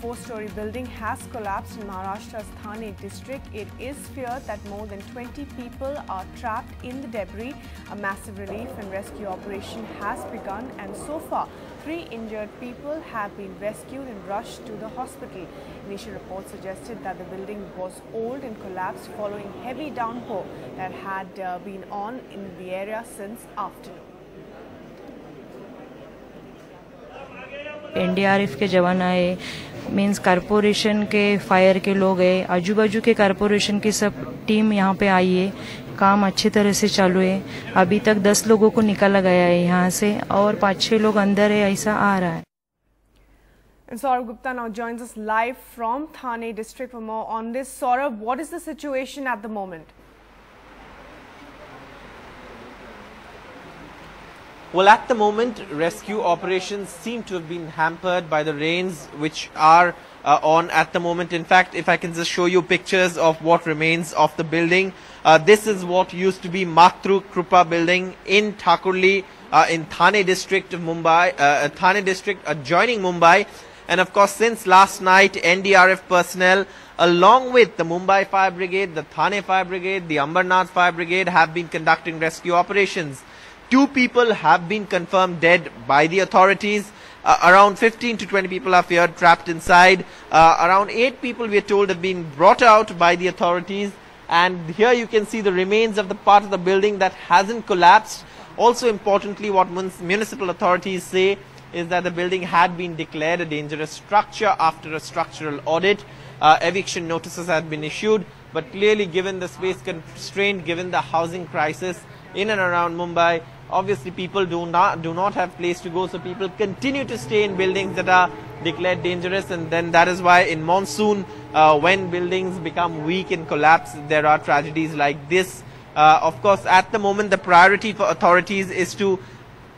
four-story building has collapsed in Maharashtra's Thane district. It is feared that more than 20 people are trapped in the debris. A massive relief and rescue operation has begun, and so far 3 injured people have been rescued and rushed to the hospital. Initial reports suggested that the building was old and collapsed following heavy downpour that had been on in the area since afternoon. NDRF के जवान आए, means corporation के fire के लोग आए, आजू बाजू के कारपोरेशन की सब टीम यहाँ पे आई है. काम अच्छी तरह से चालू है. अभी तक 10 लोगों को निकाला गया है यहाँ से और 5-6 लोग अंदर है, ऐसा आ रहा है. And Saurabh Gupta now joins us live from Thane district for more on this. Saurabh, what is the situation at the moment? Well, at the moment, rescue operations seem to have been hampered by the rains which are on at the moment. In fact, if I can just show you pictures of what remains of the building. This is what used to be Matru Krupa building in Thakurli in Thane district of Mumbai, Thane district adjoining Mumbai. And of course, since last night, NDRF personnel along with the Mumbai Fire Brigade, the Thane Fire Brigade, the Ambernath Fire Brigade have been conducting rescue operations. 2 people have been confirmed dead by the authorities. Around 15 to 20 people are feared trapped inside. Around 8 people, we are told, have been brought out by the authorities. And here you can see the remains of the part of the building that hasn't collapsed. Also importantly, what municipal authorities say is that the building had been declared a dangerous structure after a structural audit. Eviction notices had been issued. But clearly, given the space constraint, given the housing crisis in and around Mumbai, obviously people do not have place to go, so people continue to stay in buildings that are declared dangerous. And then that is why in monsoon, when buildings become weak and collapse, there are tragedies like this. Of course, at the moment, the priority for authorities is to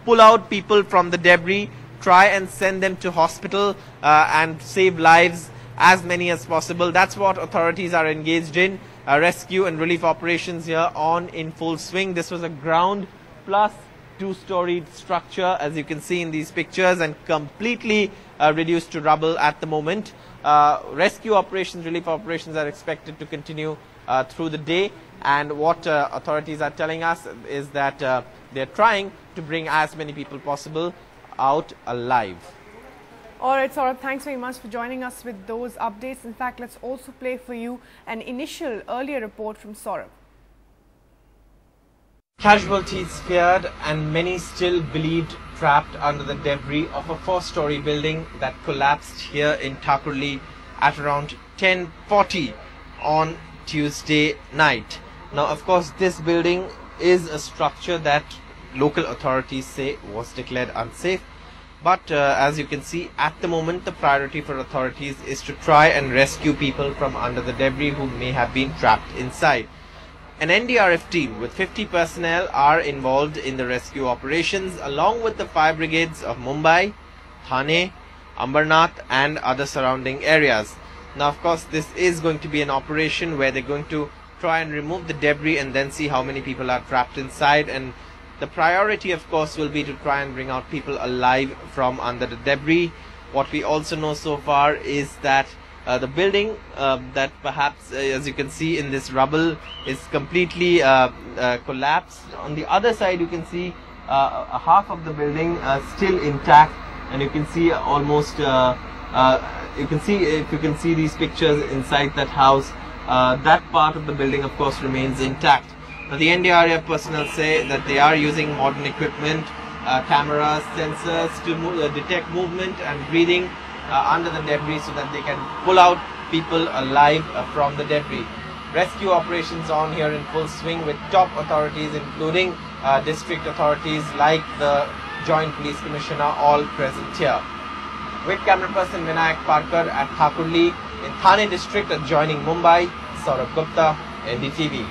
pull out people from the debris, try and send them to hospital and save lives, as many as possible. That's what authorities are engaged in. Rescue and relief operations here on in full swing. This was a ground plus 2-storied structure, as you can see in these pictures, and completely reduced to rubble at the moment. Rescue operations, relief operations are expected to continue through the day, and what authorities are telling us is that they're trying to bring as many people possible out alive. All right, Saurabh, thanks very much for joining us with those updates. In fact, let's also play for you an initial earlier report from Saurabh. Casualties feared and many still believed trapped under the debris of a 4-story building that collapsed here in Thakurli at around 10:40 on Tuesday night. Now, of course, this building is a structure that local authorities say was declared unsafe. But as you can see, at the moment, the priority for authorities is to try and rescue people from under the debris who may have been trapped inside. An NDRF team with 50 personnel are involved in the rescue operations, along with the fire brigades of Mumbai, Thane, Ambernath and other surrounding areas. Now, of course, this is going to be an operation where they're going to try and remove the debris and then see how many people are trapped inside. And the priority, of course, will be to try and bring out people alive from under the debris. What we also know so far is that the building that perhaps, as you can see in this rubble, is completely collapsed. On the other side, you can see a half of the building still intact, and you can see almost, you can see, if you can see these pictures inside that house, that part of the building, of course, remains intact. Now, the NDRF personnel say that they are using modern equipment, cameras, sensors to detect movement and breathing under the debris so that they can pull out people alive from the debris. Rescue operations on here in full swing with top authorities, including district authorities like the Joint Police Commissioner, all present here. With camera person Vinayak Parkar at Thakurli in Thane district adjoining Mumbai, Saurabh Gupta, NDTV.